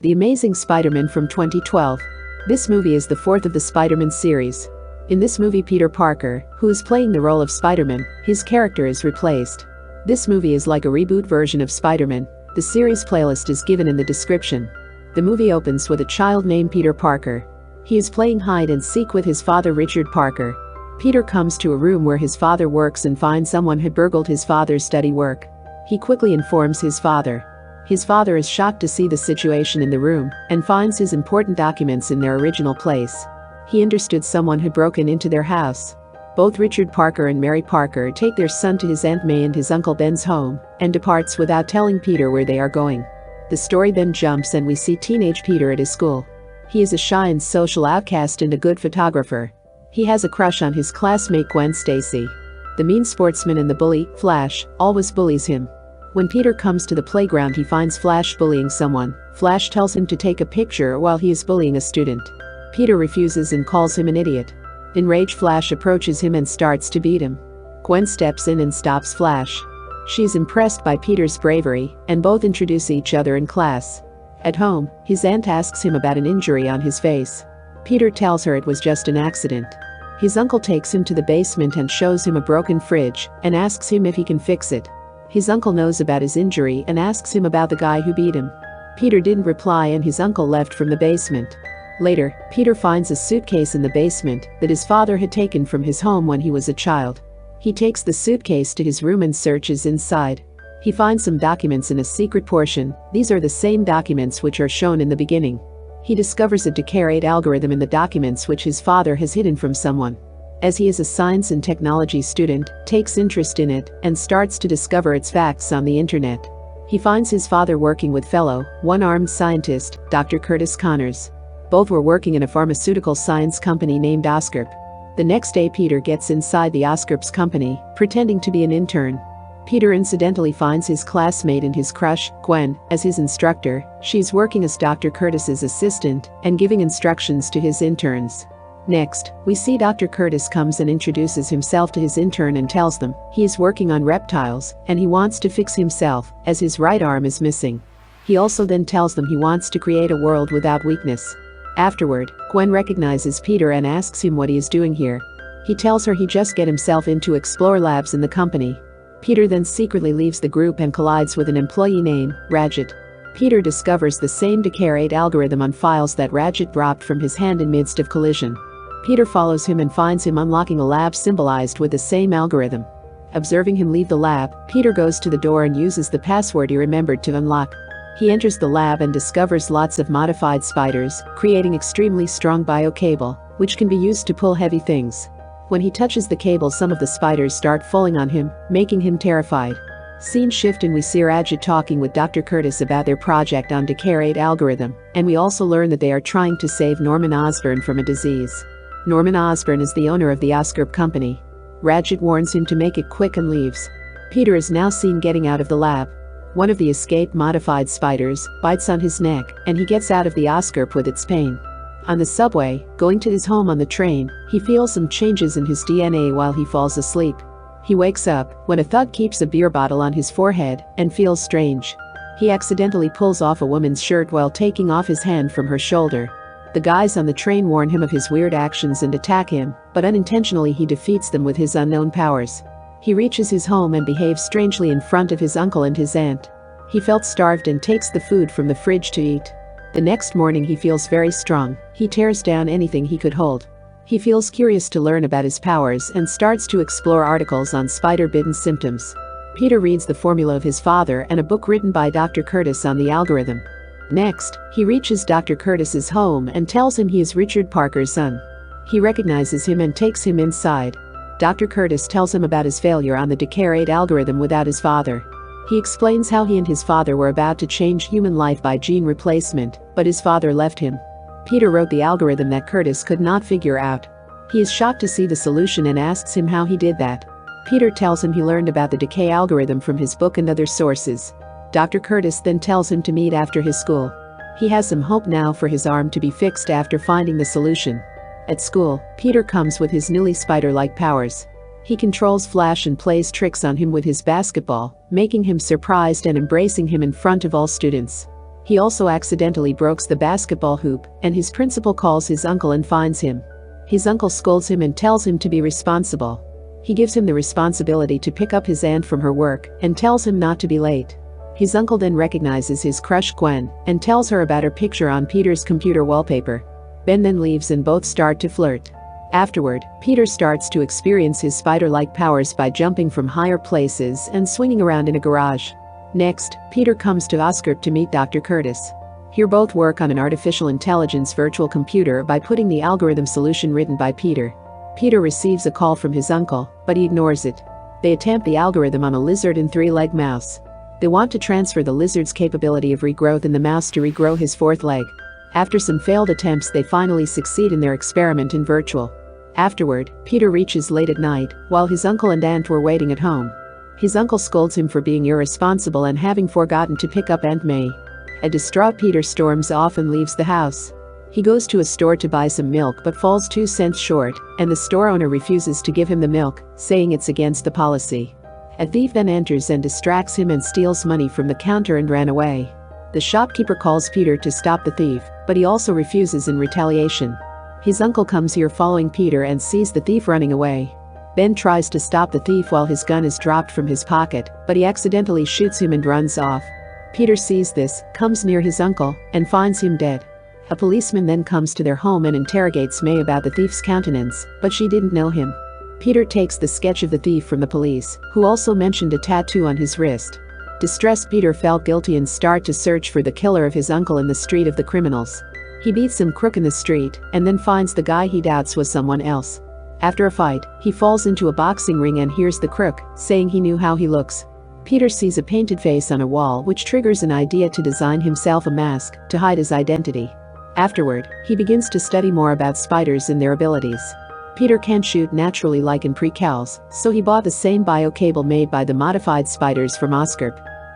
The Amazing Spider-Man from 2012. This movie is the fourth of the Spider-Man series. In this movie, Peter Parker, who is playing the role of Spider-Man, his character is replaced. This movie is like a reboot version of Spider-Man. The series playlist is given in the description. The movie opens with a child named Peter Parker. He is playing hide and seek with his father Richard Parker. Peter comes to a room where his father works and finds someone had burgled his father's study work. He quickly informs his father. His father is shocked to see the situation in the room and finds his important documents in their original place. He understood someone had broken into their house. Both Richard Parker and Mary Parker take their son to his Aunt May and his Uncle Ben's home and departs without telling Peter where they are going. The story then jumps and we see teenage Peter at his school. He is a shy and social outcast and a good photographer. He has a crush on his classmate Gwen Stacy. The mean sportsman and the bully, Flash, always bullies him. When Peter comes to the playground, he finds Flash bullying someone. Flash tells him to take a picture while he is bullying a student. Peter refuses and calls him an idiot. Enraged, Flash approaches him and starts to beat him. Gwen steps in and stops Flash. She is impressed by Peter's bravery, and both introduce each other in class. At home, his aunt asks him about an injury on his face. Peter tells her it was just an accident. His uncle takes him to the basement and shows him a broken fridge and asks him if he can fix it. His uncle knows about his injury and asks him about the guy who beat him. Peter didn't reply and his uncle left from the basement. Later, Peter finds a suitcase in the basement that his father had taken from his home when he was a child. He takes the suitcase to his room and searches inside. He finds some documents in a secret portion. These are the same documents which are shown in the beginning. He discovers a decayed algorithm in the documents which his father has hidden from someone. As he is a science and technology student, takes interest in it, and starts to discover its facts on the internet. He finds his father working with fellow, one-armed scientist, Dr. Curtis Connors. Both were working in a pharmaceutical science company named Oscorp. The next day, Peter gets inside the Oscorp's company, pretending to be an intern. Peter incidentally finds his classmate and his crush, Gwen, as his instructor. She's working as Dr. Curtis's assistant and giving instructions to his interns. Next, we see Dr. Curtis comes and introduces himself to his intern and tells them he is working on reptiles and he wants to fix himself as his right arm is missing. He also then tells them he wants to create a world without weakness. Afterward, Gwen recognizes Peter and asks him what he is doing here. He tells her he just get himself into explore labs in the company. Peter then secretly leaves the group and collides with an employee named Radget. Peter discovers the same decayed algorithm on files that Radget dropped from his hand in midst of collision. Peter follows him and finds him unlocking a lab symbolized with the same algorithm. Observing him leave the lab, Peter goes to the door and uses the password he remembered to unlock. He enters the lab and discovers lots of modified spiders, creating extremely strong bio-cable, which can be used to pull heavy things. When he touches the cable, some of the spiders start falling on him, making him terrified. Scene shift and we see Radget talking with Dr. Curtis about their project on decayed algorithm, and we also learn that they are trying to save Norman Osborn from a disease. Norman Osborn is the owner of the Oscorp company. Radget warns him to make it quick and leaves. Peter is now seen getting out of the lab. One of the escaped modified spiders bites on his neck and he gets out of the Oscorp with its pain. On the subway, going to his home on the train, he feels some changes in his DNA while he falls asleep. He wakes up when a thug keeps a beer bottle on his forehead and feels strange. He accidentally pulls off a woman's shirt while taking off his hand from her shoulder. The guys on the train warn him of his weird actions and attack him, but unintentionally he defeats them with his unknown powers. He reaches his home and behaves strangely in front of his uncle and his aunt. He felt starved and takes the food from the fridge to eat. The next morning he feels very strong. He tears down anything he could hold. He feels curious to learn about his powers and starts to explore articles on spider-bitten symptoms. Peter reads the formula of his father and a book written by Dr. Curtis on the algorithm. Next, he reaches Dr. Curtis's home and tells him he is Richard Parker's son. He recognizes him and takes him inside. Dr. Curtis tells him about his failure on the decayed algorithm without his father. He explains how he and his father were about to change human life by gene replacement, but his father left him. Peter wrote the algorithm that Curtis could not figure out. He is shocked to see the solution and asks him how he did that. Peter tells him he learned about the decay algorithm from his book and other sources. Dr. Curtis then tells him to meet after his school. He has some hope now for his arm to be fixed after finding the solution. At school, Peter comes with his newly spider-like powers. He controls Flash and plays tricks on him with his basketball, making him surprised and embracing him in front of all students. He also accidentally breaks the basketball hoop, and his principal calls his uncle and finds him. His uncle scolds him and tells him to be responsible. He gives him the responsibility to pick up his aunt from her work and tells him not to be late. His uncle then recognizes his crush Gwen and tells her about her picture on Peter's computer wallpaper. Ben then leaves and both start to flirt. Afterward, Peter starts to experience his spider-like powers by jumping from higher places and swinging around in a garage. Next, Peter comes to Oscar to meet Dr. Curtis. Here both work on an artificial intelligence virtual computer by putting the algorithm solution written by Peter. Peter receives a call from his uncle, but he ignores it. They attempt the algorithm on a lizard and three-legged mouse. They want to transfer the lizard's capability of regrowth in the mouse to regrow his fourth leg. After some failed attempts, they finally succeed in their experiment in virtual. Afterward, Peter reaches late at night, while his uncle and aunt were waiting at home. His uncle scolds him for being irresponsible and having forgotten to pick up Aunt May. A distraught Peter storms off and leaves the house. He goes to a store to buy some milk but falls 2 cents short, and the store owner refuses to give him the milk, saying it's against the policy. A thief then enters and distracts him and steals money from the counter and ran away. The shopkeeper calls Peter to stop the thief, but he also refuses in retaliation. His uncle comes here following Peter and sees the thief running away. Ben tries to stop the thief while his gun is dropped from his pocket, but he accidentally shoots him and runs off. Peter sees this, comes near his uncle, and finds him dead. A policeman then comes to their home and interrogates May about the thief's countenance, but she didn't know him. Peter takes the sketch of the thief from the police, who also mentioned a tattoo on his wrist. Distressed Peter felt guilty and started to search for the killer of his uncle in the street of the criminals. He beats some crook in the street and then finds the guy he doubts was someone else. After a fight, he falls into a boxing ring and hears the crook saying he knew how he looks. Peter sees a painted face on a wall, which triggers an idea to design himself a mask to hide his identity. Afterward, he begins to study more about spiders and their abilities. Peter can't shoot naturally like in pre-cals, so he bought the same bio-cable made by the modified spiders from Oscar.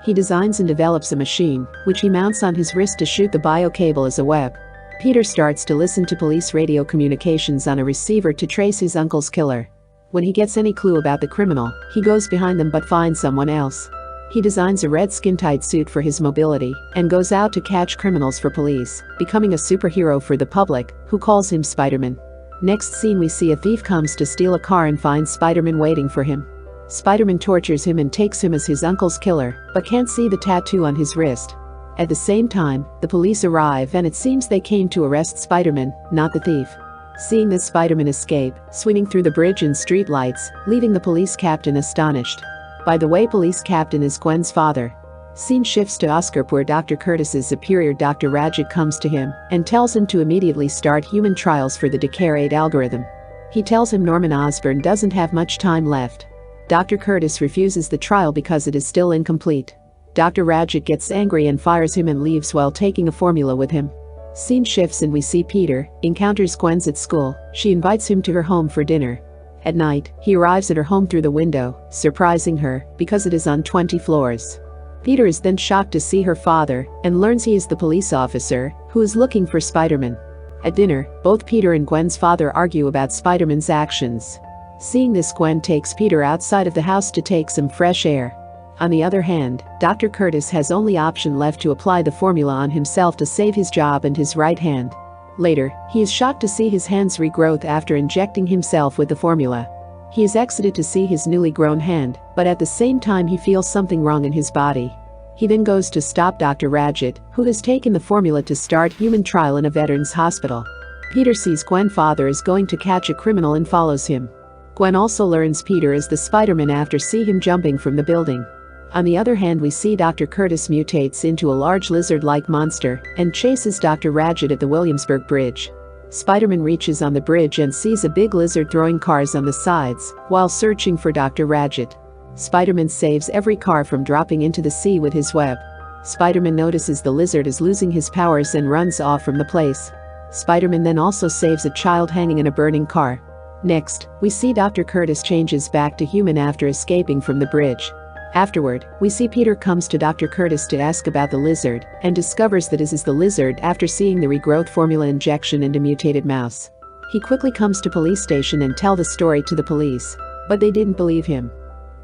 He designs and develops a machine, which he mounts on his wrist to shoot the bio-cable as a web. Peter starts to listen to police radio communications on a receiver to trace his uncle's killer. When he gets any clue about the criminal, he goes behind them but finds someone else. He designs a red skin-tight suit for his mobility and goes out to catch criminals for police, becoming a superhero for the public, who calls him Spiderman. Next scene, we see a thief comes to steal a car and finds Spiderman waiting for him. Spiderman tortures him and takes him as his uncle's killer, but can't see the tattoo on his wrist. At the same time, the police arrive and it seems they came to arrest Spiderman, not the thief. Seeing this, Spiderman escape, swinging through the bridge and street lights, leaving the police captain astonished. By the way, police captain is Gwen's father. Scene shifts to Oscar, where Dr. Curtis's superior Dr. Rajat comes to him and tells him to immediately start human trials for the Decare-8 algorithm. He tells him Norman Osborn doesn't have much time left. Dr. Curtis refuses the trial because it is still incomplete. Dr. Rajat gets angry and fires him and leaves while taking a formula with him. Scene shifts and we see Peter encounters Gwen at school. She invites him to her home for dinner. At night, he arrives at her home through the window, surprising her because it is on 20 floors. Peter is then shocked to see her father and learns he is the police officer who is looking for Spiderman. At dinner, both Peter and Gwen's father argue about Spiderman's actions. Seeing this, Gwen takes Peter outside of the house to take some fresh air. On the other hand, Dr. Curtis has only option left to apply the formula on himself to save his job and his right hand. Later, he is shocked to see his hand's regrowth after injecting himself with the formula. He is excited to see his newly grown hand, but at the same time he feels something wrong in his body. He then goes to stop Dr. Rajat, who has taken the formula to start human trial in a veterans hospital. Peter sees Gwen's father is going to catch a criminal and follows him. Gwen also learns Peter is the Spiderman after seeing him jumping from the building. On the other hand, we see Dr. Curtis mutates into a large lizard-like monster and chases Dr. Rajat at the Williamsburg Bridge. Spiderman reaches on the bridge and sees a big lizard throwing cars on the sides while searching for Dr. Rajat. Spiderman saves every car from dropping into the sea with his web. Spiderman notices the lizard is losing his powers and runs off from the place. Spiderman then also saves a child hanging in a burning car. Next, we see Dr. Curtis changes back to human after escaping from the bridge. Afterward, we see Peter comes to Dr. Curtis to ask about the lizard and discovers that it is the lizard after seeing the regrowth formula injection into mutated mouse. He quickly comes to police station and tell the story to the police, but they didn't believe him.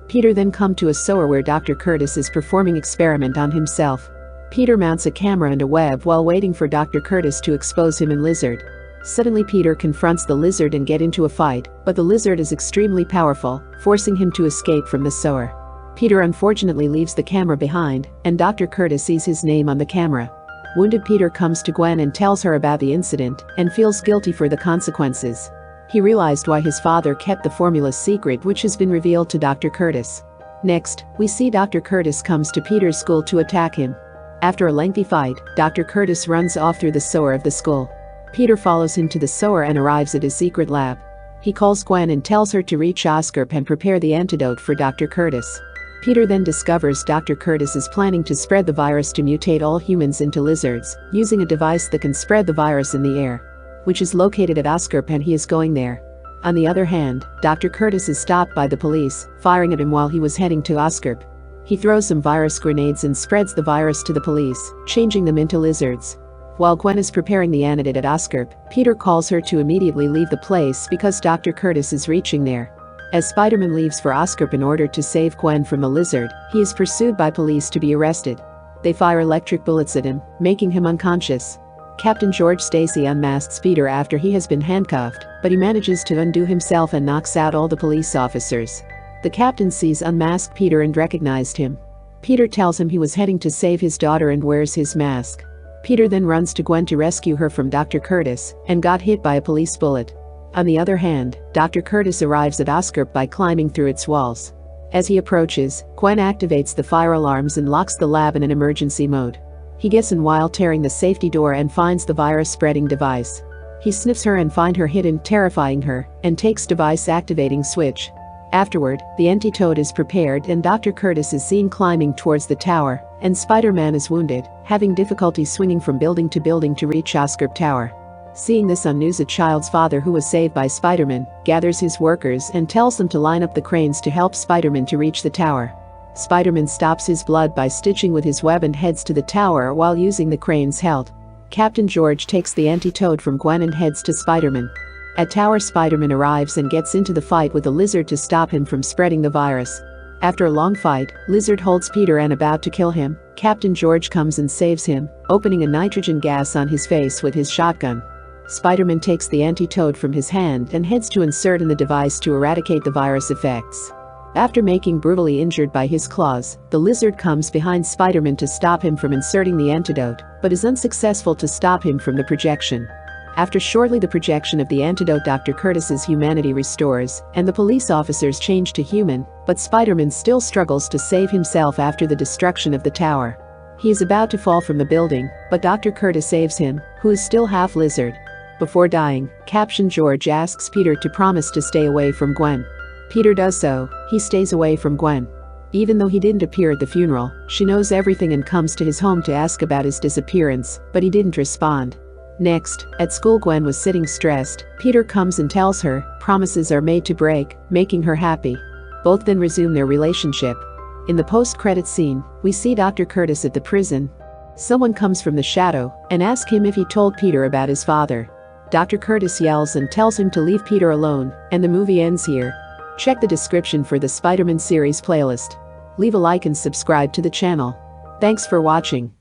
Peter then come to a sewer where Dr. Curtis is performing experiment on himself. Peter mounts a camera and a web while waiting for Dr. Curtis to expose him and Lizard. Suddenly Peter confronts the lizard and get into a fight, but the lizard is extremely powerful, forcing him to escape from the sewer. Peter unfortunately leaves the camera behind, and Dr. Curtis sees his name on the camera. Wounded Peter comes to Gwen and tells her about the incident, and feels guilty for the consequences. He realized why his father kept the formula secret, which has been revealed to Dr. Curtis. Next, we see Dr. Curtis comes to Peter's school to attack him. After a lengthy fight, Dr. Curtis runs off through the sewer of the school. Peter follows him to the sewer and arrives at his secret lab. He calls Gwen and tells her to reach Oscar and prepare the antidote for Dr. Curtis. Peter then discovers Dr. Curtis is planning to spread the virus to mutate all humans into lizards, using a device that can spread the virus in the air, which is located at Oscar and he is going there. On the other hand, Dr. Curtis is stopped by the police, firing at him while he was heading to Oscar. He throws some virus grenades and spreads the virus to the police, changing them into lizards. While Gwen is preparing the antidote at Oscar, Peter calls her to immediately leave the place because Dr. Curtis is reaching there. As Spider-Man leaves for Oscar in order to save Gwen from the lizard, he is pursued by police to be arrested. They fire electric bullets at him, making him unconscious. Captain George Stacy unmasks Peter after he has been handcuffed, but he manages to undo himself and knocks out all the police officers. The captain sees unmasked Peter and recognized him. Peter tells him he was heading to save his daughter and wears his mask. Peter then runs to Gwen to rescue her from Dr. Curtis and got hit by a police bullet. On the other hand, Dr. Curtis arrives at Oscar by climbing through its walls. As he approaches, Gwen activates the fire alarms and locks the lab in an emergency mode. He gets in while tearing the safety door and finds the virus-spreading device. He sniffs her and finds her hidden, terrifying her, and takes device activating switch. Afterward, the antidote is prepared and Dr. Curtis is seen climbing towards the tower, and Spider-Man is wounded, having difficulty swinging from building to reach Oscar Tower. Seeing this on news, a child's father who was saved by Spider-Man gathers his workers and tells them to line up the cranes to help Spider-Man to reach the tower. Spider-Man stops his blood by stitching with his web and heads to the tower while using the crane's help. Captain George takes the antidote from Gwen and heads to Spider-Man. At tower, Spider-Man arrives and gets into the fight with the lizard to stop him from spreading the virus. After a long fight, Lizard holds Peter and about to kill him, Captain George comes and saves him, opening a nitrogen gas on his face with his shotgun. Spider-Man takes the antidote from his hand and heads to insert in the device to eradicate the virus effects. After making brutally injured by his claws, the lizard comes behind Spider-Man to stop him from inserting the antidote, but is unsuccessful to stop him from the projection. After shortly the projection of the antidote, Dr. Curtis's humanity restores, and the police officers change to human, but Spider-Man still struggles to save himself after the destruction of the tower. He is about to fall from the building, but Dr. Curtis saves him, who is still half lizard. Before dying, Captain George asks Peter to promise to stay away from Gwen. Peter does so. He stays away from Gwen. Even though he didn't appear at the funeral, she knows everything and comes to his home to ask about his disappearance, but he didn't respond. Next, at school, Gwen was sitting stressed. Peter comes and tells her promises are made to break, making her happy. Both then resume their relationship. In the post-credit scene, we see Dr. Curtis at the prison. Someone comes from the shadow and asks him if he told Peter about his father. Dr. Curtis yells and tells him to leave Peter alone, and the movie ends here. Check the description for the Spider-Man series playlist. Leave a like and subscribe to the channel. Thanks for watching.